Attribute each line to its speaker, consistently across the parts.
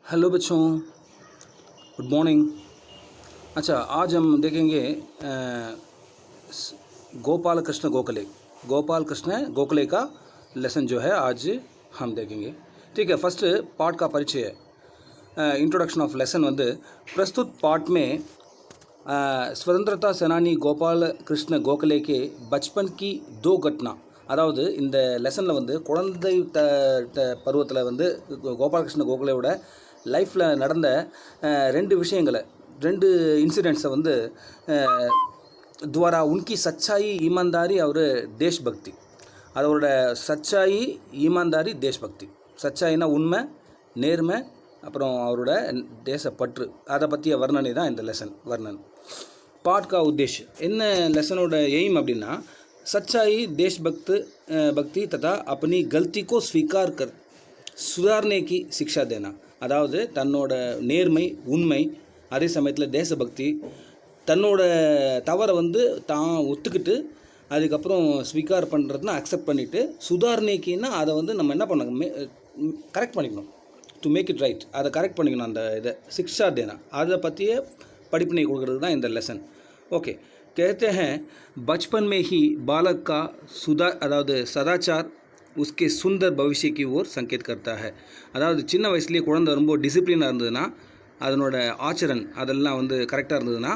Speaker 1: Hello बच्चों, good morning. अच्छा, आज हम देखेंगे गोपाल कृष्ण गोखले का लेसन जो है आज हम देखेंगे। ठीक है, फर्स्ट पार्ट का परिचय है, इंट्रोडक्शन ऑफ लेसन। வந்து प्रस्तुत पार्ट में स्वतंत्रता सेनानी गोपाल कृष्ण गोखले के बचपन की दो घटना, அதாவது இந்த லெசனில் வந்து குழந்தை பருவத்தில் வந்து கோபாலகிருஷ்ண கோகலேயோட லைஃப்பில் நடந்த ரெண்டு விஷயங்களை, ரெண்டு இன்சிடெண்ட்ஸை வந்து துவாரா உன்கி சச்சாயி ஈமான்தாரி और தேஷ்பக்தி, அதோட சச்சாயி ஈமான்தாரி தேஷ்பக்தி. சச்சாயினா உண்மை, நேர்மை, அப்புறம் அவரோட தேசப்பற்று, அதை பற்றிய வர்ணனை தான் இந்த லெசன் வர்ணன். पाठ का उद्देश्य என்ன லெசனோட எய்ம் அப்படின்னா, सच्चाई देशभक्ति तथा अपनी गलती को स्वीकार कर सुधारने की शिक्षा देना. அதாவது தன்னோட நேர்மை, உண்மை, அதே சமயத்தில் தேசபக்தி, தன்னோட தவறை வந்து தான் ஒத்துக்கிட்டு அதுக்கப்புறம் ஸ்வீகார் பண்ணுறதுனா அக்செப்ட் பண்ணிவிட்டு, சுதாரணைக்கின்னா அதை வந்து நம்ம என்ன பண்ணணும், கரெக்ட் பண்ணிக்கணும். டு மேக் இட் ரைட், அதை கரெக்ட் பண்ணிக்கணும். அந்த இதை சிக்ஷா தேனா, அதை பற்றிய படிப்பினை கொடுக்கறது தான் இந்த லெசன். ஓகே, कहते हैं बचपन में ही बालक का सदाचार उसके सुंदर भविष्य की ओर संकेत करता है. அதாவது சின்ன வயசுலேயே குழந்தை ரொம்ப டிசிப்ளினாக இருந்ததுன்னா, அதனோட ஆச்சரன் அதெல்லாம் வந்து கரெக்டாக இருந்ததுன்னா,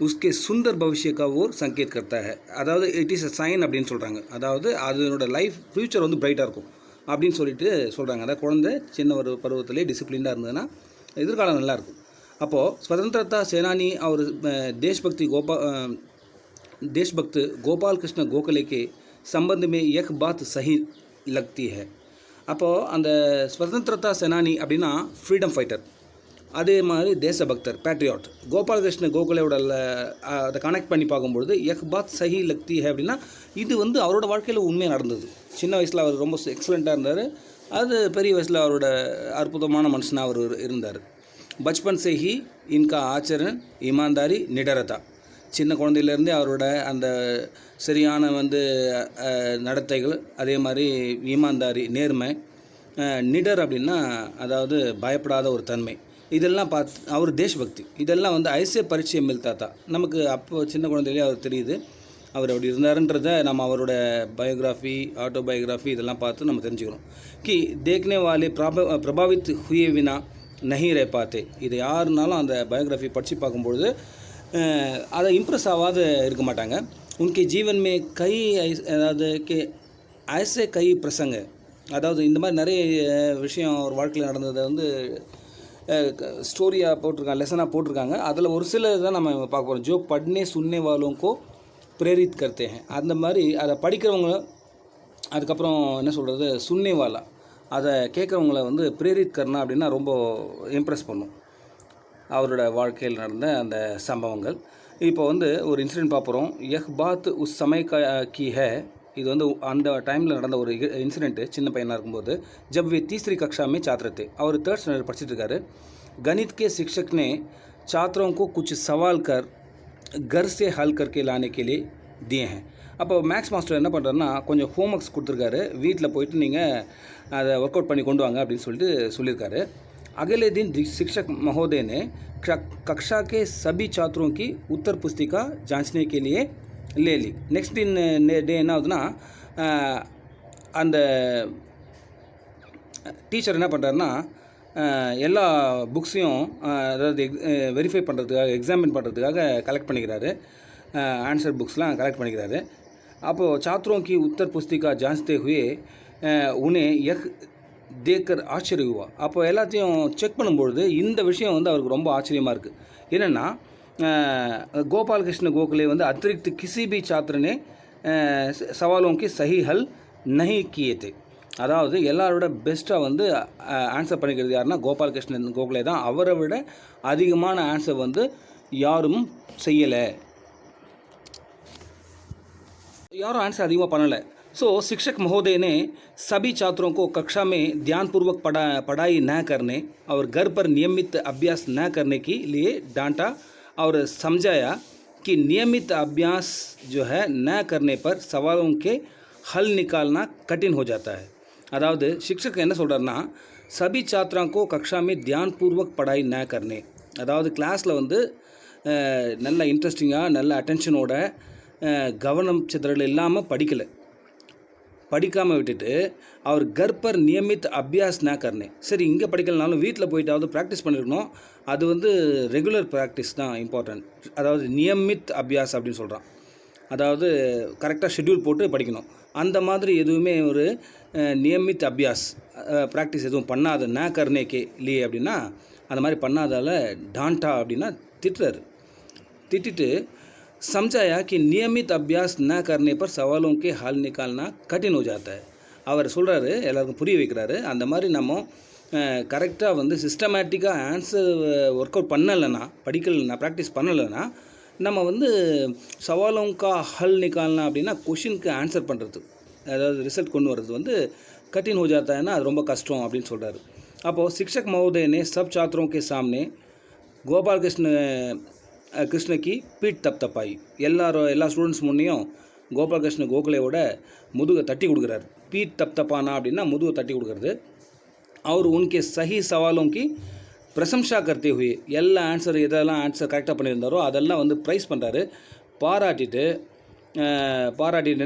Speaker 1: உஸ்கே சுந்தர் பவிஷ்யக்கா ஓர் சங்கேத் கர்த்தா है. அதாவது இட் இஸ் அ சைன் அப்படின்னு சொல்கிறாங்க. அதாவது அதனோட லைஃப் ஃப்யூச்சர் வந்து பிரைட்டாக இருக்கும் அப்படின்னு சொல்லிட்டு சொல்கிறாங்க. அதாவது குழந்தை சின்ன ஒரு பருவத்திலே டிசிப்ளினாக இருந்ததுன்னா எதிர்காலம் நல்லாயிருக்கும். அப்போது स्वतंत्रता सेनानी और देशभक्त गोपाल कृष्ण गोखले के संबंध में एक बात सही लगती है. அப்போது அந்த ஸ்வதந்திரதா சேனானி அப்படின்னா ஃப்ரீடம் ஃபைட்டர், அதே மாதிரி தேசபக்தர் பேட்ரியாட். கோபாலகிருஷ்ண கோகலேயோட அதை கனெக்ட் பண்ணி பார்க்கும்பொழுது எக் பாத் சஹி லக்தி ஹை அப்படின்னா, இது வந்து அவரோட வாழ்க்கையில் உண்மையாக நடந்தது. சின்ன வயசில் அவர் ரொம்ப எக்ஸலண்ட்டாக இருந்தார், அது பெரிய வயசில் அவரோட அற்புதமான மனுஷனாக அவர் இருந்தார். பச்பன் से ही इनका आचरण ईमानदारी निडरता, சின்ன குழந்தையிலேருந்தே அவரோட அந்த சரியான வந்து நடத்தைகள், அதே மாதிரி ஈமான்தாரி நேர்மை, நிடர் அப்படின்னா அதாவது பயப்படாத ஒரு தன்மை, இதெல்லாம் பார்த்து அவர் தேஷ்பக்தி, இதெல்லாம் வந்து ஐசே பரிச்சயம் மில்தாத்தா. நமக்கு அப்போ சின்ன குழந்தையிலே அவர் தெரியுது அவர் அப்படி இருந்தாருன்றதை நம்ம அவரோட பயோகிராஃபி, ஆட்டோபயோகிராஃபி இதெல்லாம் பார்த்து நம்ம தெரிஞ்சுக்கிறோம். கி தேக்னே வாலே பிரபாவித் ஹுயே வினா நஹி ரே பாத்தே. இது யாருனாலும் அந்த பயோகிராஃபி படித்து பார்க்கும்பொழுது அதை இம்ப்ரெஸ் ஆகாத இருக்க மாட்டாங்க. உன்கே ஜீவன் மே கை அதாவது ஐசே கை பிரசங்க, அதாவது இந்த மாதிரி நிறைய விஷயம் ஒரு வாழ்க்கையில் நடந்ததை வந்து ஸ்டோரியாக போட்டிருக்காங்க, லெசனாக போட்டிருக்காங்க. அதில் ஒரு சில தான் நம்ம பார்க்க போகிறோம். ஜோ பட்னே சுன்னே வாலோங்கோ பிரேரித் கர்த்தே ஹை. அந்த மாதிரி அதை படிக்கிறவங்க, அதுக்கப்புறம் என்ன சொல்கிறது, சுன்னேவாலா, அதை கேட்குறவங்கள வந்து பிரேரித் கர்னா அப்படின்னா ரொம்ப இம்ப்ரெஸ் பண்ணும் அவரோட வாழ்க்கையில் நடந்த அந்த சம்பவங்கள். இப்போ வந்து ஒரு இன்சிடென்ட் பார்க்குறோம். யஹ் பாத் உஸ் சமய கி ஹே. இது வந்து அந்த டைமில் நடந்த ஒரு இன்சிடென்ட்டு. சின்ன பையனாக இருக்கும்போது ஜப் வே तीसरी कक्षा में छात्र थे, அவர் थर्ड स्टैंडर्ड படிச்சுட்டு இருக்காரு. गणित के शिक्षक ने छात्रों को कुछ सवाल कर घर से हल करके लाने के लिए दिए हैं. அப்போ மேக்ஸ் மாஸ்டர் என்ன பண்ணுறாருன்னா, கொஞ்சம் ஹோம்ஒர்க்ஸ் கொடுத்துருக்காரு, வீட்டில் போயிட்டு நீங்கள் அதை ஒர்க் அவுட் பண்ணி கொண்டு வாங்க அப்படின்னு சொல்லிட்டு சொல்லியிருக்காரு. अगले दिन शिक्षक महोदय ने कक्षा के सभी छात्रों की उत्तर पुस्तिका जांचने के लिए ले ली. नेक्स्ट डे என்ன ஆகுதுன்னா, அந்த டீச்சர் என்ன பண்ணுறாருன்னா, எல்லா புக்ஸையும் அதாவது வெரிஃபை பண்ணுறதுக்காக, எக்ஸாமின் பண்ணுறதுக்காக கலெக்ட் பண்ணிக்கிறாரு. ஆன்சர் புக்ஸ்லாம் கலெக்ட் பண்ணிக்கிறாரு. அப்போது छात्रों की उत्तर पुस्तिका जांचते हुए उन्हें यह தேக்கர் ஆச்சரிய हुआ. அப்போ எல்லாத்தையும் செக் பண்ணும்பொழுது இந்த விஷயம் வந்து அவருக்கு ரொம்ப ஆச்சரியமாக இருக்குது. என்னென்னா, गोपाल कृष्ण गोखले வந்து अतिरिक्त किसी भी छात्र ने सवालों के सही हल नहीं किए थे. அதாவது எல்லாரோட பெஸ்ட்டாக வந்து ஆன்சர் பண்ணிக்கிறது யாருன்னா கோபால் கிருஷ்ணன் கோகலே தான். அவரை விட அதிகமான ஆன்சர் வந்து யாரும் செய்யலை, யாரும் ஆன்சர் அதிகமாக பண்ணலை. सो शिक्षक महोदय ने सभी छात्रों को कक्षा में ध्यानपूर्वक पढ़ाई न करने और घर पर नियमित अभ्यास न करने के लिए डांटा और समझाया कि नियमित अभ्यास जो है न करने पर सवालों के हल निकालना कठिन हो जाता है. அதாவது शिक्षक என்ன சொல்கிறாருன்னா, सभी छात्रों को कक्षा में ध्यानपूर्वक पढ़ाई न करने அதாவது கிளாஸில் வந்து நல்ல இன்ட்ரெஸ்டிங்காக நல்ல அட்டென்ஷனோட கவனம் சிதறல் இல்லாமல் படிக்காமல் விட்டுட்டு அவர் घर पर नियमित अभ्यास ना करने சரி இங்கே படிக்கலனாலும் வீட்டில் போயிட்டாவது ப்ராக்டிஸ் பண்ணியிருக்கணும் அது வந்து ரெகுலர் ப்ராக்டிஸ் தான் இம்பார்ட்டன்ட் அதாவது நியமித் அபியாஸ் அப்படின்னு சொல்கிறான் அதாவது கரெக்டாக ஷெட்யூல் போட்டு படிக்கணும் அந்த மாதிரி எதுவுமே ஒரு நியமித் அபியாஸ் ப்ராக்டிஸ் எதுவும் பண்ணாத ந கர்னேக்கே இல்லையே அப்படின்னா அந்த மாதிரி பண்ணாதால் டான்டா அப்படின்னா திட்டிட்டு समझाया कि नियमित अभ्यास न करने पर सवालों के हल निकालना कठिन हो जाता है அவர் சொல்கிறாரு எல்லாருக்கும் புரிய வைக்கிறாரு அந்த மாதிரி நம்ம கரெக்டாக வந்து சிஸ்டமேட்டிக்காக ஆன்சர் ஒர்க் அவுட் பண்ணலைன்னா படிக்கலைன்னா ப்ராக்டிஸ் பண்ணலைன்னா நம்ம வந்து சவாலோங்கா ஹல் நிக்கால்னா அப்படின்னா கொஷினுக்கு ஆன்சர் பண்ணுறது அதாவது ரிசல்ட் கொண்டு வர்றது வந்து கட்டின் हो जाता है ना அது ரொம்ப கஷ்டம் அப்படின்னு சொல்கிறாரு அப்போது शिक्षक महोदय ने सब छात्रों के सामने गोपाल கிருஷ்ணக்கு பீட் தப்பாயி எல்லா ஸ்டூடெண்ட்ஸ் முன்னையும் கோபாலகிருஷ்ண கோகலேவோட முதுகை தட்டி கொடுக்குறாரு பீட் தப்பானா அப்படின்னா முதுகை தட்டி கொடுக்குறது அவர் உனக்கு சஹி சவாலோங்கி பிரசம்சா கர்த்தே ஹுயே எல்லா எதெல்லாம் ஆன்சர் கரெக்டாக பண்ணியிருந்தாரோ அதெல்லாம் வந்து ப்ரைஸ் பண்ணுறாரு பாராட்டிட்டு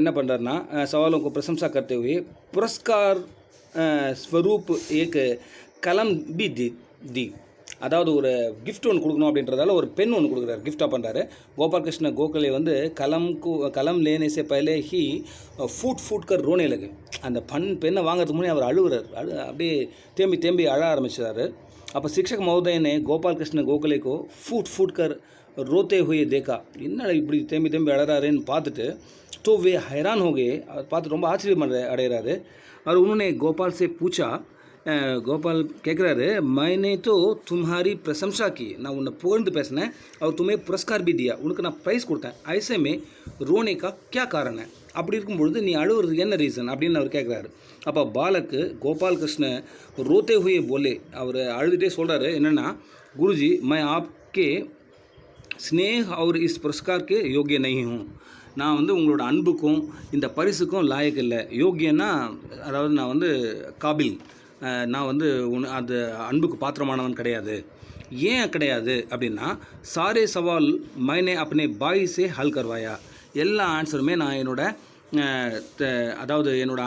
Speaker 1: என்ன பண்ணுறாருன்னா சவாலோं को प्रशंसा करते हुए पुरस्कार स्वरूप एक कलम भी दी அதாவது ஒரு கிஃப்ட் ஒன்று கொடுக்கணும் அப்படின்றதால ஒரு பென் ஒன்று கொடுக்குறாரு கிஃப்டாக பண்ணுறாரு கோபாலகிருஷ்ண கோகலே வந்து கலம் லேனேசே பहले ही ஃபூட் கர் ரோனே லगे அந்த பெண்ணை வாங்கிறதுக்கு முன்னே அவர் அழுகுறார் அப்படியே தேம்பி அழ ஆரம்பிச்சார் அப்போ शिक्षक महोदय ने गोपाल कृष्ण गोखले को फूट कर रोते हुए देखा என்ன இப்படி தேம்பி அழறாருன்னு பார்த்துட்டு तो वे हैरान हो गए பார்த்து ரொம்ப ஆச்சரியம் அடைகிறாரு और उन्होंने गोपाल से पूछा गोपाल கேட்குறாரு मैंने तो तुम्हारी प्रशंसा की நான் உன்னை புகழ்ந்து பேசினேன் और तुम्हें पुरस्कार भी दिया உனக்கு நான் ப்ரைஸ் கொடுத்தேன் ऐसे में रोने का क्या कारण है அப்படி இருக்கும்பொழுது நீ அழுவுறதுக்கு என்ன ரீசன் அப்படின்னு அவர் கேட்குறாரு அப்போ பாலக்கு கோபால் கிருஷ்ண ரோத்தே ஹுயே போலே அவர் அழுதுகிட்டே சொல்கிறாரு என்னென்னா குருஜி मैं आपके स्नेह और इस पुरस्कार के योग्य नहीं हूँ நான் வந்து உங்களோட அன்புக்கும் இந்த பரிசுக்கும் லாயக்கு இல்லை யோக்கியன்னா அதாவது நான் வந்து காபில் நான் வந்து அந்த அன்புக்கு பாத்திரமானவன் கிடையாது ஏன் கிடையாது அப்படின்னா சாரே சவால் மைனே अपने பாய் சே ஹல் கர்வாயா எல்லா ஆன்சருமே நான் அதாவது என்னோட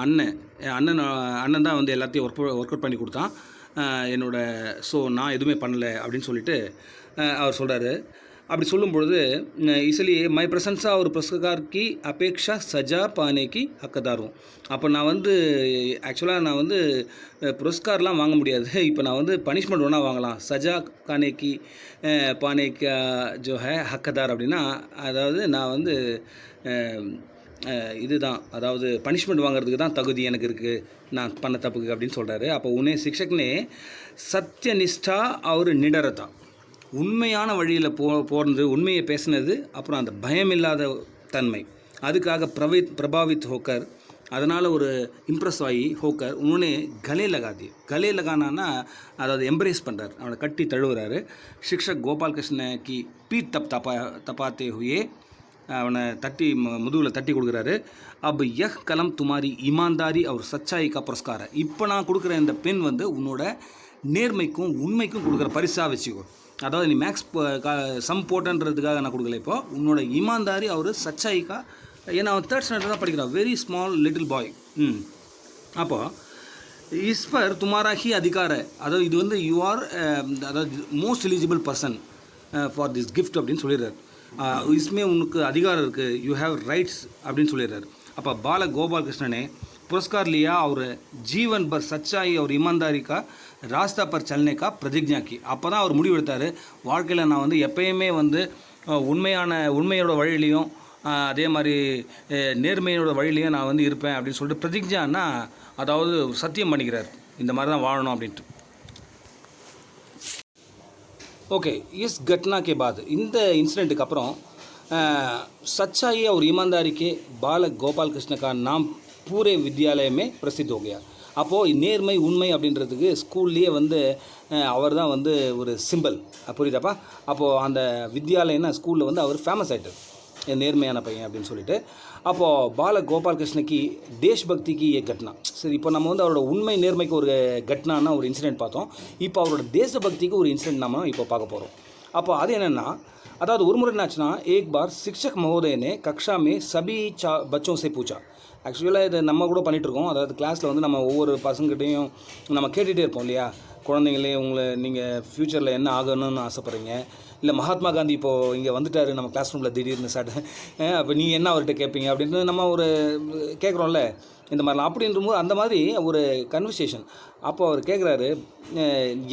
Speaker 1: அண்ணன் தான் வந்து எல்லாத்தையும் ஒர்க் அவுட் பண்ணி கொடுத்தான் ஸோ நான் எதுவுமே பண்ணலை அப்படின்னு சொல்லிட்டு அவர் சொல்கிறாரு அப்படி சொல்லும் பொழுது इसलिए मैं प्रशंसा और पुरस्कार की अपेक्षा सजा पाने की हकदार हूँ அப்போ நான் வந்து ஆக்சுவலாக நான் வந்து புரஸ்கார்லாம் வாங்க முடியாது இப்போ நான் வந்து பனிஷ்மெண்ட் ஒன்றா வாங்கலாம் சஜா கானேக்கி பானேக்கா ஜோ ஹே ஹக்கதார் அப்படின்னா அதாவது நான் வந்து இதுதான் அதாவது பனிஷ்மெண்ட் வாங்குறதுக்கு தான் தகுதி எனக்கு இருக்குது நான் பண்ண தப்புக்கு அப்படின்னு சொல்கிறாரு அப்போ உன்னே சிக்ஷக்னே சத்யனிஷ்டா அவர் நிடரதா உண்மையான வழியில் போகிறது உண்மையை பேசினது அப்புறம் அந்த பயமில்லாத தன்மை அதுக்காக பிரபாவித் ஹோக்கர் அதனால் ஒரு இம்ப்ரெஸ் ஆகி ஹோக்கர் உன்னே கலே லகானா அதாவது எம்ப்ரேஸ் பண்ணுறார் அவனை கட்டி தழுவுறாரு शिक्षक गोपाल कृष्ण की पीठ तपाते हुए அவனை முதுகில் தட்டி கொடுக்குறாரு अब यह कलम तुम्हारी ईमानदारी और सच्चाई का पुरस्कार है இப்போ நான் கொடுக்குற இந்த பென் வந்து உன்னோட நேர்மைக்கும் உண்மைக்கும் கொடுக்குற பரிசாக வச்சுக்கோ அதாவது நீ மேக்ஸ் சம் போட்டன்றதுக்காக நான் கொடுக்கல இப்போ உன்னோட ஈமான்தாரி அவர் சச்சாய்க்கா ஏன்னா அவன் 3rd ஸ்டாண்டர்ட் தான் படிக்கிறான் வெரி ஸ்மால் லிட்டில் பாய் அப்போ इस पर तुम्हारा ही अधिकार है அதாவது இது வந்து யூ ஆர் அதாவது most eligible person for this gift அப்படின்னு சொல்லிடுறாரு इसमें उनके अधिकार இருக்குது யூ ஹேவ் ரைட்ஸ் அப்படின்னு சொல்லிடுறாரு அப்போ பால கோபால் கிருஷ்ணனே पुरस्कार लिया और जीवन भर सच्चाई और ईमानदारी का रास्ता पर चलने का प्रतिज्ञा की அப்போ தான் அவர் முடிவெடுத்தார் வாழ்க்கையில் நான் வந்து எப்பயுமே வந்து உண்மையோட வழியிலையும் அதே மாதிரி நேர்மையோட வழியிலையும் நான் வந்து இருப்பேன் அப்படின்னு சொல்லிட்டு பிரதிஜ்ஞான்னா அதாவது சத்தியம் பண்ணிக்கிறார் இந்த மாதிரி தான் வாழணும் அப்படின்ட்டு ओके इस घटना के बाद இந்த इंसिडेंट அப்புறம் सच्चाई और ईमानदारी के बालक गोपाल कृष्ण का नाम पूरे विद्यालय में प्रसिद्ध हो गया அப்போது நேர்மை உண்மை அப்படின்றதுக்கு ஸ்கூல்லேயே வந்து அவர் தான் வந்து ஒரு சிம்பிள் புரியுதாப்பா அப்போது அந்த வித்யாலயம்னா ஸ்கூலில் வந்து அவர் ஃபேமஸ் ஆகிட்டார் நேர்மையான பையன் அப்படின்னு சொல்லிட்டு. அப்போது பால கோபாலகிருஷ்ணக்கு தேஷ்பக்திக்கு ஏ கட்னா. சரி, இப்போ நம்ம வந்து அவரோட உண்மை நேர்மைக்கு ஒரு கட்னான ஒரு இன்சிடென்ட் பார்த்தோம். இப்போ அவரோட தேசபக்திக்கு ஒரு இன்சிடென்ட் நம்ம இப்போ பார்க்க போகிறோம். அப்போ அது என்னென்னா, அதாவது ஒரு முறை என்னாச்சுன்னா, ஏக் பார் சிக்ஷக் மகோதயனே கக்ஷா மே சபி பச்சோं से पूछा. ஆக்சுவலாக இது நம்ம கூட பண்ணிகிட்ருக்கோம். அதாவது கிளாஸில் வந்து நம்ம ஒவ்வொரு பசங்கிட்டையும் நம்ம கேட்டுகிட்டே இருப்போம் இல்லையா, குழந்தைங்களே உங்களை நீங்கள் ஃப்யூச்சரில் என்ன ஆகணும்னு ஆசைப்பட்றீங்க, இல்லை மகாத்மா காந்தி இப்போது இங்கே வந்துட்டார் நம்ம கிளாஸ் ரூமில் திடீர்னு அப்போ நீங்கள் என்ன அவர்கிட்ட கேட்பீங்க அப்படின்னு நம்ம ஒரு கேட்குறோம்ல இந்த மாதிரிலாம். அப்படின்றபோது அந்த மாதிரி ஒரு கன்வர்சேஷன். அப்போ அவர் கேட்குறாரு,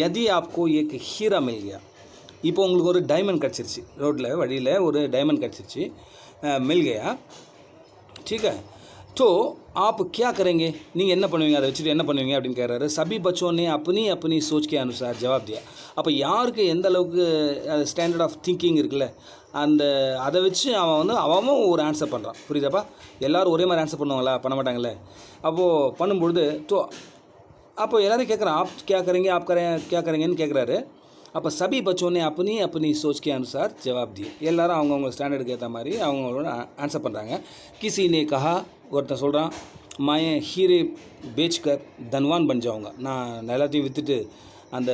Speaker 1: யதி ஆப்கோ ஏக் ஹீரா மில் கயா. இப்போ உங்களுக்கு ஒரு டைமண்ட் கிடச்சிருச்சு, ரோட்டில் வழியில் ஒரு டைமண்ட் கிடச்சிருச்சு, மில் கயா, ठीक है, तो आप क्या करेंगे, நீங்கள் என்ன பண்ணுவீங்க, அதை வச்சுட்டு என்ன பண்ணுவீங்க அப்படின்னு கேட்குறாரு. சபி பச்சோன்னே अपनी अपनी सोच के अनुसार ஜவாப் दिया. அப்போ யாருக்கு எந்த அளவுக்கு ஸ்டாண்டர்ட் ஆஃப் திங்கிங் இருக்குல்ல, அதை வச்சு அவன் ஒரு ஆன்சர் பண்ணுறான். புரியுதாப்பா? எல்லோரும் ஒரே மாதிரி ஆன்சர் பண்ணுவாங்களா? பண்ண மாட்டாங்கல்ல. அப்போது பண்ணும்பொழுது அப்போ எல்லோரும் கேட்குறான், ஆப் क्या करेंगे, आप क्या करेंगेன்னு கேட்குறாரு. அப்போ சபி பச்சோன்னே अपनी अपनी सोच के अनुसार ஜவாப் दिए. எல்லோரும் அவங்கவுங்க ஸ்டாண்டர்டுக்கு ஏற்ற மாதிரி அவங்களோட ஆன்சர் பண்ணுறாங்க. किसी ने कहा, ஒருத்தன் சொல்கிறான், मैं हीरे बेचकर धनवान बन जाऊँगा. நான் எல்லாத்தையும் விற்றுட்டு அந்த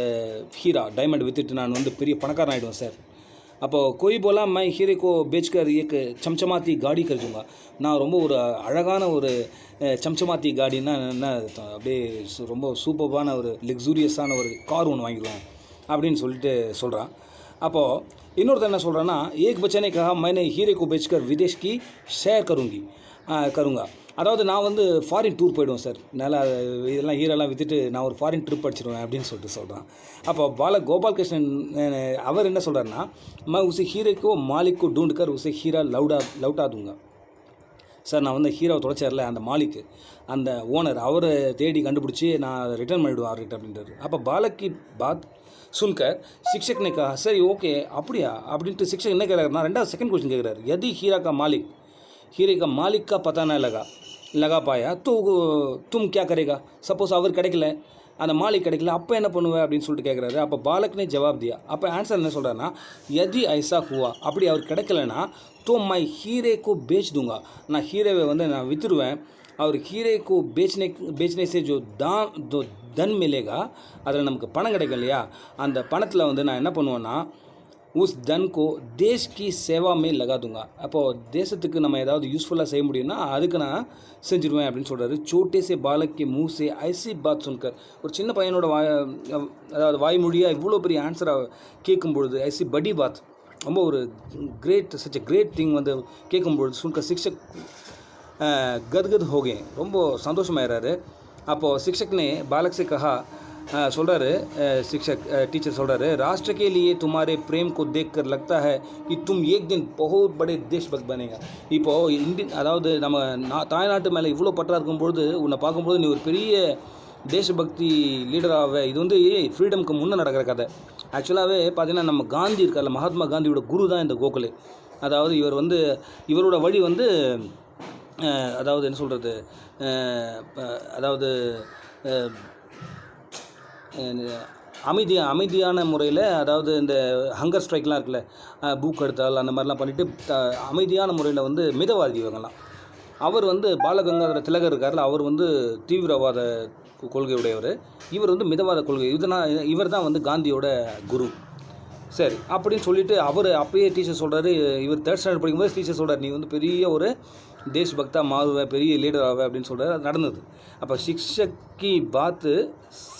Speaker 1: ஹீரா டைமண்ட் விற்றுட்டு நான் வந்து பெரிய பணக்காரன் ஆகிடுவேன் சார். அப்போது कोई बोला मैं हीरे को बेचकर एक चमचमाती गाड़ी कर दूँगा. நான் ரொம்ப ஒரு அழகான ஒரு சம்சமாத்தி காடின்னா என்ன அர்த்தம், அப்படியே ரொம்ப சூப்பர்பான ஒரு லக்ஸூரியஸான ஒரு கார் ஒன்று வாங்கிடுவேன் அப்படின்னு சொல்லிட்டு சொல்கிறான். அப்போது இன்னொருத்தர் என்ன சொல்கிறான்னா, ஏக் பச்சனே கஹா मैंने हीरे को बेचकर विदेश की सैर करूँगा. அதாவது நான் வந்து ஃபாரின் டூர் போய்டுவேன் சார், நல்லா இதெல்லாம் ஹீரோலாம் விற்றுட்டு நான் ஒரு ஃபாரின் ட்ரிப் அடிச்சிடுவேன் அப்படின்னு சொல்லிட்டு சொல்கிறான். அப்போ பால கோபாலகிருஷ்ணன் அவர் என்ன சொல்கிறாருன்னா, मैं उसे हीरे को मालिक को ढूंढ कर उसे हीरा लौटा दूँगा. சார் நான் வந்து ஹீரோவை தொலைச்சார்ல அந்த மாலிக்கு, அந்த ஓனர், அவரை தேடி கண்டுபிடிச்சி நான் ரிட்டர்ன் பண்ணிவிடுவேன் அவர்கிட்ட அப்படின்றாரு. அப்போ பாலக்கி பாத் சுன்கர் சிக்ஷக் ने कहा, சரி ஓகே அப்படியா அப்படின்ட்டு சிக்ஷக் என்ன கேட்குறாருன்னா, ரெண்டாவது செகண்ட் கொஸ்டின் கேட்குறாரு. यदि हीरा का मालिक हीरे का मालिक का पता ना लगा पाया तो तुम क्या करेगा. சப்போஸ் அவர் கிடைக்கல, அந்த மாலிக் கிடைக்கல, அப்போ என்ன பண்ணுவேன் அப்படின்னு சொல்லிட்டு கேட்குறாரு. அப்போ பாலக்னே ஜவாப் தியா. அப்போ ஆன்சர் என்ன சொல்கிறாருன்னா, यदि ऐसा हुआ, அப்படி அவர் கிடைக்கலனா, तो मैं हीरे को बेच दूँगा. நான் ஹீரோவை வந்து நான் விற்றுருவேன். அவர் ஹீரே को बेचने से जो धन मिलेगा, அதில் நமக்கு பணம் கிடைக்கும் இல்லையா, அந்த பணத்தில் வந்து நான் என்ன பண்ணுவேன்னா, உஸ் தன் கோ தேஷ் கி சேவா மே லகா दूँगा. அப்போது தேசத்துக்கு நம்ம ஏதாவது யூஸ்ஃபுல்லாக செய்ய முடியும்னா அதுக்கு நான் செஞ்சுருவேன் அப்படின்னு சொல்கிறாரு. சோட்டே சே பாலக் கே மூ சே ஐசி பாத் சுன்கர். ஒரு சின்ன பையனோட அதாவது வாய்மொழியாக இவ்வளோ பெரிய ஆன்சரை கேட்கும்பொழுது, ஐசி படி பாத், ரொம்ப ஒரு சச் எ கிரேட் திங் வந்து கேட்கும்பொழுது சுன்கர் சிக்ஷக் गदगद हो गए, ரொம்ப சந்தோஷமாயிறாரு. அப்போது சிக்ஷக்னே பாலக் से कहा, சொல்கிறாரு சிக்ஷக் டீச்சர் சொல்கிறாரு, राष्ट्र के लिए तुम्हारे प्रेम को देखकर लगता है कि तुम एक दिन बहुत बड़े देशभक्त बनेगा. இப்போது அதாவது நம்ம தாய்நாட்டு மேலே இவ்வளோ பற்றா இருக்கும்பொழுது உன்னை பார்க்கும்போது நீ ஒரு பெரிய தேசபக்தி லீடராக, இது வந்து ஃப்ரீடம்க்கு முன்னே நடக்கிற கதை. ஆக்சுவலாகவே பார்த்தீங்கன்னா நம்ம காந்தி இருக்கார்ல, மகாத்மா காந்தியோட குரு தான் இந்த கோகலே. அதாவது இவரோட வழி வந்து அதாவது என்ன சொல்கிறது, அதாவது அமைதியான முறையில், அதாவது இந்த ஹங்கர் ஸ்ட்ரைக்லாம் இருக்குல்ல, பூக் எடுத்தால் அந்த மாதிரிலாம் பண்ணிவிட்டு அமைதியான முறையில் வந்து மிதவாதி இவங்கெல்லாம். அவர் வந்து பாலகங்காதர திலகர் இருக்கார்ல, அவர் வந்து தீவிரவாத கொள்கையுடையவர், இவர் வந்து மிதவாத கொள்கை. இவர் தான் வந்து காந்தியோட குரு. சரி அப்படின்னு சொல்லிவிட்டு அவர் அப்பயே டீச்சர் சொல்கிறாரு, இவர் 3rd ஸ்டாண்டர்ட் படிக்கும்போது டீச்சர் சொல்கிறார், நீ வந்து பெரிய ஒரு தேஷ்பக்தா மாறுவ, பெரிய லீடர் ஆக அப்படின்னு சொல்கிறார். அது நடந்தது. அப்போ சிக்ஷக்கி பாத்து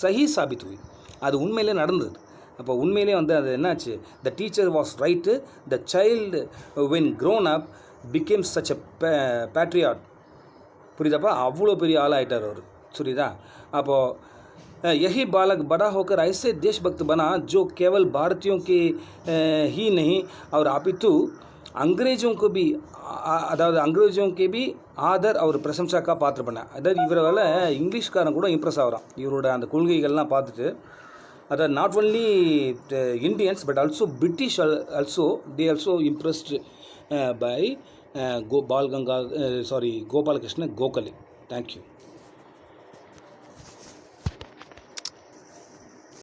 Speaker 1: சஹி சாபித் ஹுய், அது உண்மையிலே நடந்தது. அப்போ உண்மையிலே வந்து அது என்னாச்சு, the teacher was right, the child when grown up became such a patriot. புரியுதாப்பா? அவ்வளோ பெரிய ஆளாயிட்டார் அவர். புரியுதா? அப்போது यही बालक बड़ा होकर ऐसे देशभक्त बना जो केवल भारतीयों के ही नहीं और अपितु अंग्रेज़ों को भी, அதாவது अंग्रेज़ों के भी ஆதர் அவர் பிரசம்சாக்கா பாத்திர பண்ண. அதாவது இவரால் இங்கிலீஷ்காரன் கூட இம்ப்ரெஸ் ஆகிறான் இவரோட அந்த கொள்கைகள்லாம் பார்த்துட்டு. அதாவது not only Indians but also British also they also impressed by Gopalakrishna Gokhale. Thank you.